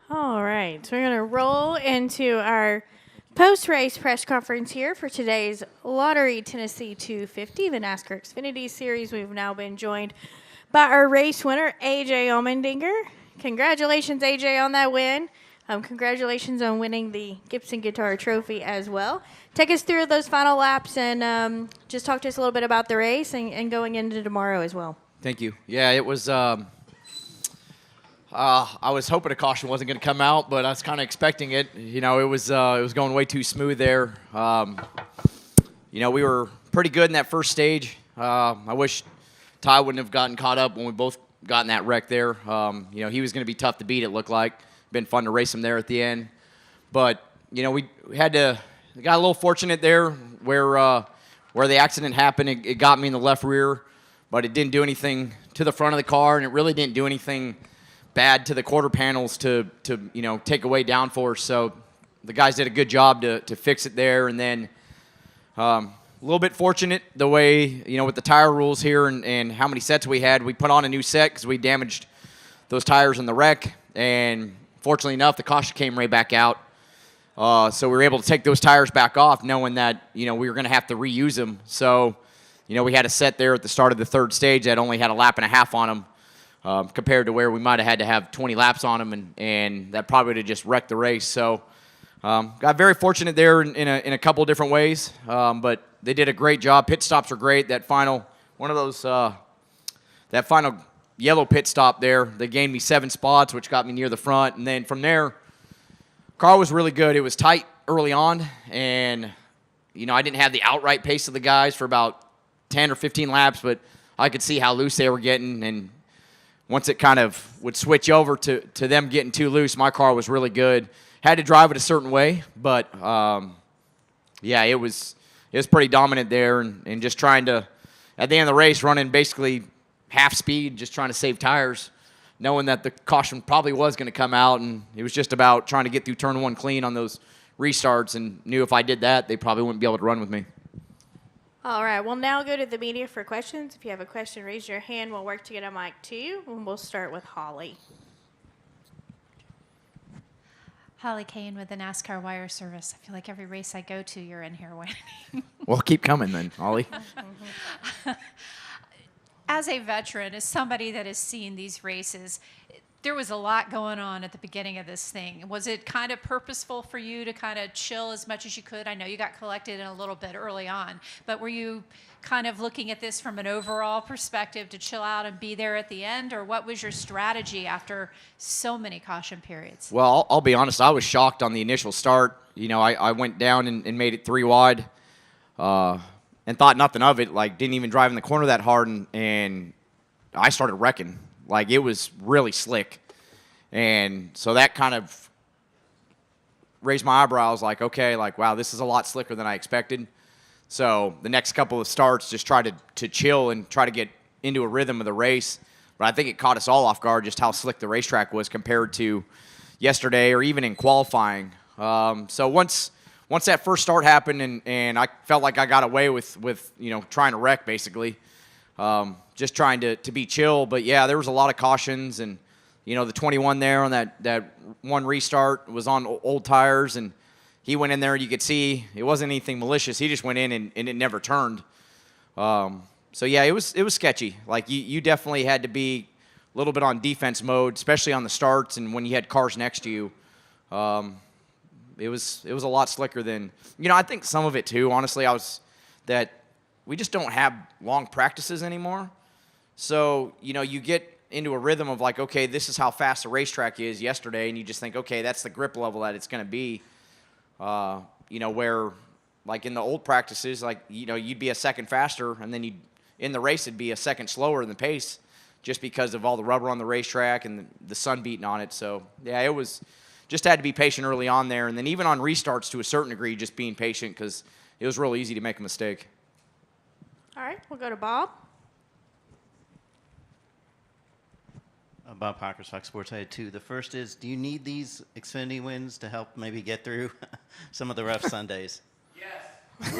All right, so we're going to roll into our post-race press conference here for today's Lottery Tennessee 250, the NASCAR Xfinity Series. We've now been joined by our race winner, A.J. Allmendinger. Congratulations, A.J., on that win. Congratulations on winning the Gibson Guitar Trophy as well. Take us through those final laps and just talk to us a little bit about the race and going into tomorrow as well. Thank you. Yeah, it was I was hoping a caution wasn't going to come out, but I was kind of expecting it. You know, it was going way too smooth there. You know, we were pretty good in that first stage. I wish Ty wouldn't have gotten caught up when we both got in that wreck there. You know, he was going to be tough to beat, it looked like. Been fun to race him there at the end. But, you know, we got a little fortunate there where the accident happened. It got me in the left rear, but it didn't do anything to the front of the car, and it really didn't do anything bad to the quarter panels to you know, take away downforce. So the guys did a good job to fix it there. And then a little bit fortunate the way, you know, with the tire rules here and how many sets we had. We put on a new set because we damaged those tires in the wreck. And fortunately enough, the caution came right back out. So we were able to take those tires back off knowing that, you know, we were going to have to reuse them. So, you know, we had a set there at the start of the third stage that only had a lap and a half on them. Compared to where we might have had to have 20 laps on them, and that probably would have just wrecked the race. So got very fortunate there in a couple of different ways, but they did a great job. Pit stops were great. That final one of those that final yellow pit stop there, they gained me 7 spots, which got me near the front, and then from there, car was really good. It was tight early on, and you know, I didn't have the outright pace of the guys for about 10 or 15 laps, but I could see how loose they were getting, and once it kind of would switch over to them getting too loose, my car was really good. Had to drive it a certain way, but yeah, it was pretty dominant there, and just trying to, at the end of the race, running basically half speed, just trying to save tires, knowing that the caution probably was going to come out, and it was just about trying to get through turn 1 clean on those restarts, and knew if I did that, they probably wouldn't be able to run with me. All right, we'll now go to the media for questions. If you have a question, raise your hand. We'll work to get a mic to you, and we'll start with Holly. Holly Kane with the NASCAR Wire Service. I feel like every race I go to, you're in here waiting. Well, keep coming then, Ollie. As a veteran, as somebody that has seen these races, there was a lot going on at the beginning of this thing. Was it kind of purposeful for you to kind of chill as much as you could? I know you got collected in a little bit early on, but were you kind of looking at this from an overall perspective to chill out and be there at the end, or what was your strategy after so many caution periods? Well, I'll be honest, I was shocked on the initial start. You know, I went down and made it 3 wide and thought nothing of it, like didn't even drive in the corner that hard, and I started wrecking. Like, it was really slick. And so that kind of raised my eyebrows, like, okay, like, wow, this is a lot slicker than I expected. So the next couple of starts just tried to chill and try to get into a rhythm of the race. But I think it caught us all off guard just how slick the racetrack was compared to yesterday or even in qualifying. So once that first start happened and I felt like I got away with you know, trying to wreck basically, just trying to be chill. But, yeah, there was a lot of cautions. And, you know, the 21 there on that one restart was on old tires. And he went in there and you could see it wasn't anything malicious. He just went in and it never turned. So, yeah, it was sketchy. Like, you definitely had to be a little bit on defense mode, especially on the starts and when you had cars next to you. It was a lot slicker than, you know, I think some of it, too, honestly, that we just don't have long practices anymore. So, you know, you get into a rhythm of like, okay, this is how fast the racetrack is yesterday, and you just think, okay, that's the grip level that it's going to be. You know, where like in the old practices, like, you know, you'd be a second faster, and then in the race it'd be a second slower in the pace just because of all the rubber on the racetrack and the sun beating on it. So, yeah, it was just had to be patient early on there, and then even on restarts to a certain degree, just being patient because it was real easy to make a mistake. All right, we'll go to Bob. Bob Parker, Fox Sports. I had 2. The first is, do you need these Xfinity wins to help maybe get through some of the rough Sundays? Yes.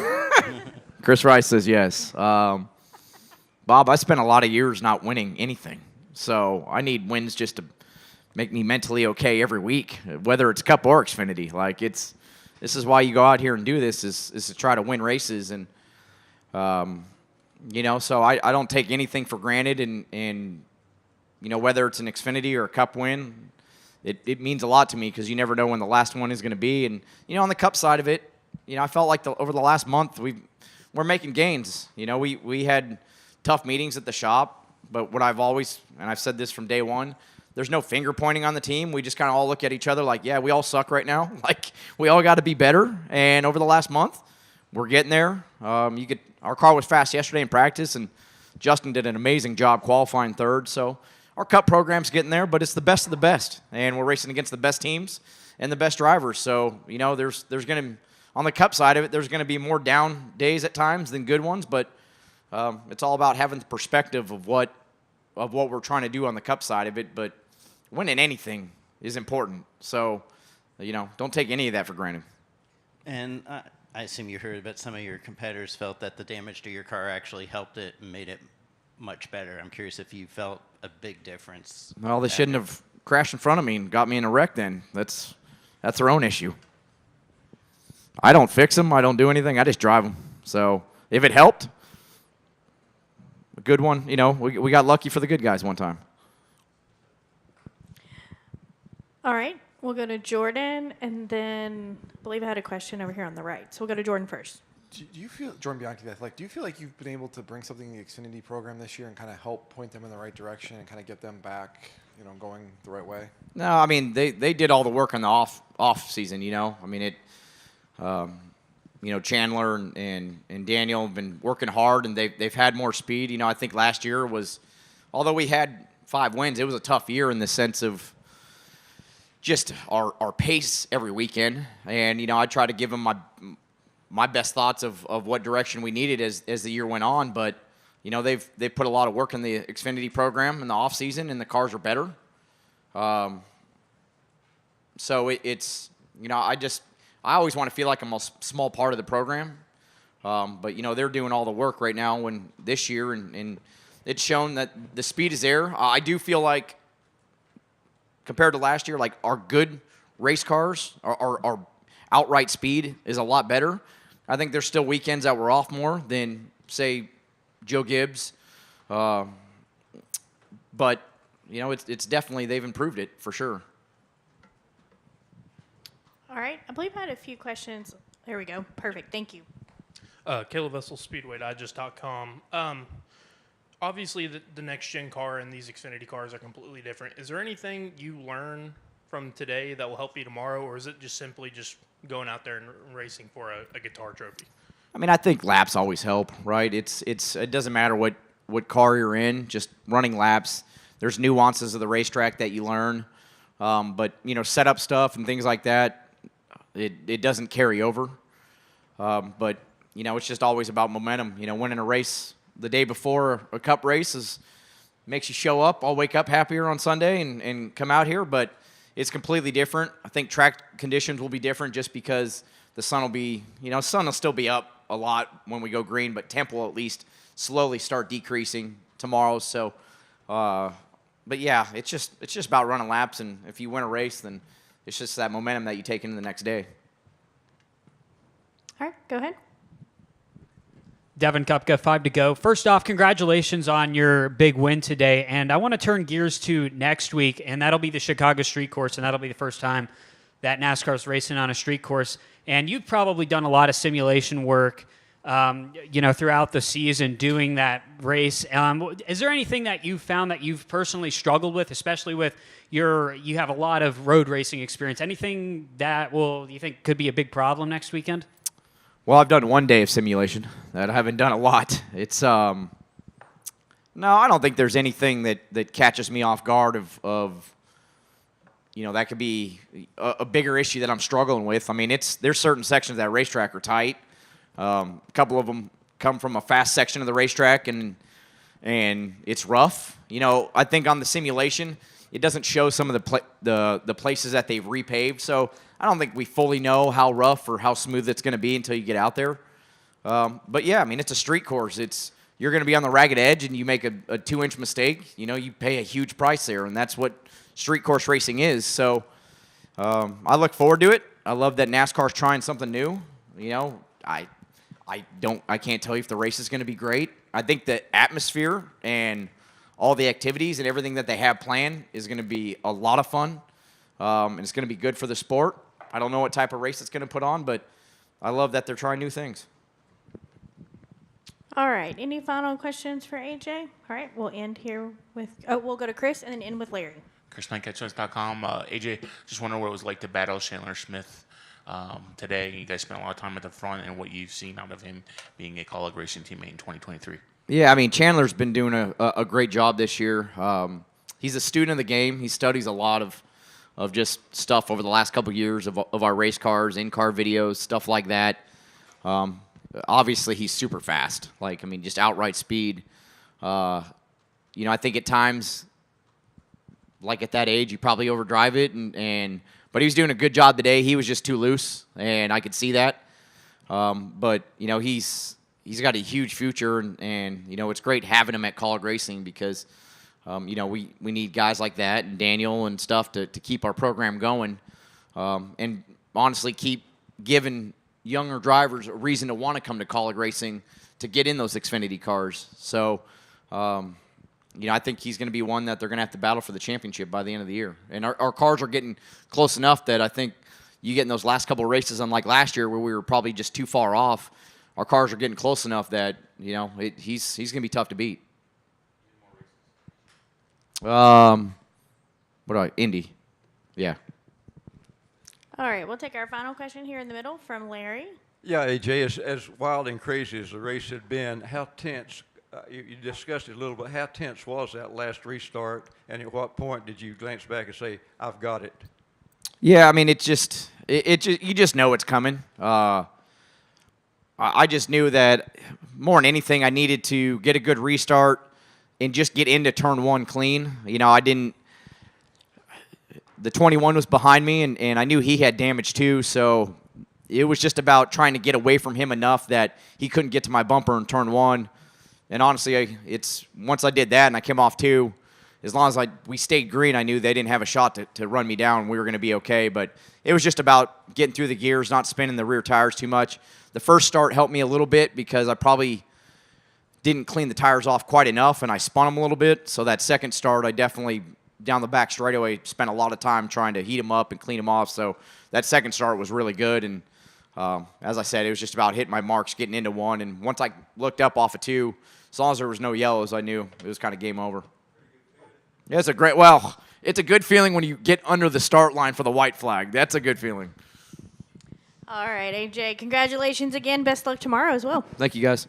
Chris Rice says yes. Bob, I spent a lot of years not winning anything, so I need wins just to make me mentally okay every week, whether it's Cup or Xfinity. Like this is why you go out here and do this is to try to win races, and so I don't take anything for granted, and whether it's an Xfinity or a Cup win, it means a lot to me because you never know when the last one is going to be. And on the Cup side of it, I felt like over the last month we're making gains. We had tough meetings at the shop, but what I've always, and I've said this from day one, there's no finger pointing on the team. We just kind of all look at each other like, yeah, we all suck right now. Like, we all got to be better. And over the last month, we're getting there. Our car was fast yesterday in practice, and Justin did an amazing job qualifying third. So our Cup program's getting there, but it's the best of the best, and we're racing against the best teams and the best drivers. So there's going to, on the Cup side of it, there's going to be more down days at times than good ones, but it's all about having the perspective of what we're trying to do on the Cup side of it. But winning anything is important. So, don't take any of that for granted. And I assume you heard that some of your competitors felt that the damage to your car actually helped it and made it much better. I'm curious if you felt a big difference. Well, they shouldn't have crashed in front of me and got me in a wreck then. That's their own issue. I don't fix them. I don't do anything. I just drive them. So if it helped, a good one. We got lucky for the good guys one time. All right. We'll go to Jordan, and then I believe I had a question over here on the right. So we'll go to Jordan first. Do you feel, Jordan Bianchi, do you feel like you've been able to bring something in the Xfinity program this year and kind of help point them in the right direction and kind of get them back, going the right way? No, I mean, they did all the work on the off season, I mean, Chandler and Daniel have been working hard, and they've had more speed. I think last year was, although we had 5 wins, it was a tough year in the sense of just our pace every weekend. And, I try to give them my best thoughts of what direction we needed as the year went on. But, they've put a lot of work in the Xfinity program in the off season, and the cars are better. So it's, I always want to feel like I'm a small part of the program. But, they're doing all the work right now this year, and it's shown that the speed is there. I do feel like, compared to last year, like our good race cars, our outright speed is a lot better. I think there's still weekends that we're off more than, say, Joe Gibbs. But, it's definitely, they've improved it for sure. All right. I believe I had a few questions. There we go. Perfect. Thank you. Caleb Vessel, Speedway.digest.com. Obviously, the next-gen car and these Xfinity cars are completely different. Is there anything you learn from today that will help you tomorrow, or is it just simply just going out there and racing for a guitar trophy? I mean, I think laps always help, right? It doesn't matter what car you're in, just running laps. There's nuances of the racetrack that you learn. But, setup stuff and things like that, it doesn't carry over. But, it's just always about momentum. Winning a race the day before a Cup race makes you show up. I'll wake up happier on Sunday and come out here, but it's completely different. I think track conditions will be different just because the sun will be, sun will still be up a lot when we go green, but temp will at least slowly start decreasing tomorrow. So, but yeah, it's just about running laps, and if you win a race, then it's just that momentum that you take into the next day. All right, go ahead. Devin Kupka, 5 to go. First off, congratulations on your big win today. And I want to turn gears to next week, and that'll be the Chicago Street Course, and that'll be the first time that NASCAR's racing on a street course. And you've probably done a lot of simulation work, throughout the season doing that race. Is there anything that you've found that you've personally struggled with, especially with you have a lot of road racing experience? Anything that you think could be a big problem next weekend? Well, I've done one day of simulation. That I haven't done a lot. It's no, I don't think there's anything that catches me off guard of that could be a bigger issue that I'm struggling with. I mean, there's certain sections of that racetrack are tight. A couple of them come from a fast section of the racetrack, and it's rough. I think on the simulation, it doesn't show some of the places that they've repaved. So I don't think we fully know how rough or how smooth it's going to be until you get out there. But yeah, I mean, it's a street course. You're going to be on the ragged edge, and you make a 2-inch mistake. You pay a huge price there, and that's what street course racing is. So I look forward to it. I love that NASCAR's trying something new. You know, I can't tell you if the race is going to be great. I think the atmosphere and all the activities and everything that they have planned is going to be a lot of fun, and it's going to be good for the sport. I don't know what type of race it's going to put on, but I love that they're trying new things. All right. Any final questions for AJ? All right. We'll end here with. Oh, we'll go to Chris and then end with Larry. ChrisKnightCatchers.com. AJ, just wondering what it was like to battle Chandler Smith today. You guys spent a lot of time at the front, and what you've seen out of him being a Kaulig racing teammate in 2023. Yeah, I mean, Chandler's been doing a great job this year. He's a student of the game. He studies a lot of just stuff over the last couple of years of our race cars, in-car videos, stuff like that. Obviously, he's super fast. Like, I mean, just outright speed. I think at times, like at that age, you probably overdrive it. But he was doing a good job today. He was just too loose, and I could see that. But he's got a huge future, and it's great having him at Kaulig Racing because, we need guys like that and Daniel and stuff to keep our program going, and honestly keep giving younger drivers a reason to want to come to Kaulig Racing to get in those Xfinity cars. So, I think he's going to be one that they're going to have to battle for the championship by the end of the year. And our cars are getting close enough that I think you get in those last couple of races, unlike last year where we were probably just too far off, our cars are getting close enough that, he's going to be tough to beat. Indy. Yeah. All right. We'll take our final question here in the middle from Larry. Yeah, AJ, as wild and crazy as the race had been, how tense, you discussed it a little bit, how tense was that last restart, and at what point did you glance back and say, I've got it? Yeah, I mean, you just know it's coming. I just knew that more than anything, I needed to get a good restart and just get into turn one clean. The 21 was behind me, and I knew he had damage too, so it was just about trying to get away from him enough that he couldn't get to my bumper in turn one. And honestly, once I did that and I came off two, as long as we stayed green, I knew they didn't have a shot to run me down. We were going to be okay, but it was just about getting through the gears, not spinning the rear tires too much. The first start helped me a little bit because I probably didn't clean the tires off quite enough, and I spun them a little bit. So that second start, I definitely, down the back straightaway, spent a lot of time trying to heat them up and clean them off. So that second start was really good, and as I said, it was just about hitting my marks, getting into one, and once I looked up off of two, as long as there was no yellows, I knew it was kind of game over. Yeah, it's a good feeling when you get under the start line for the white flag. That's a good feeling. All right, AJ. Congratulations again. Best luck tomorrow as well. Thank you, guys.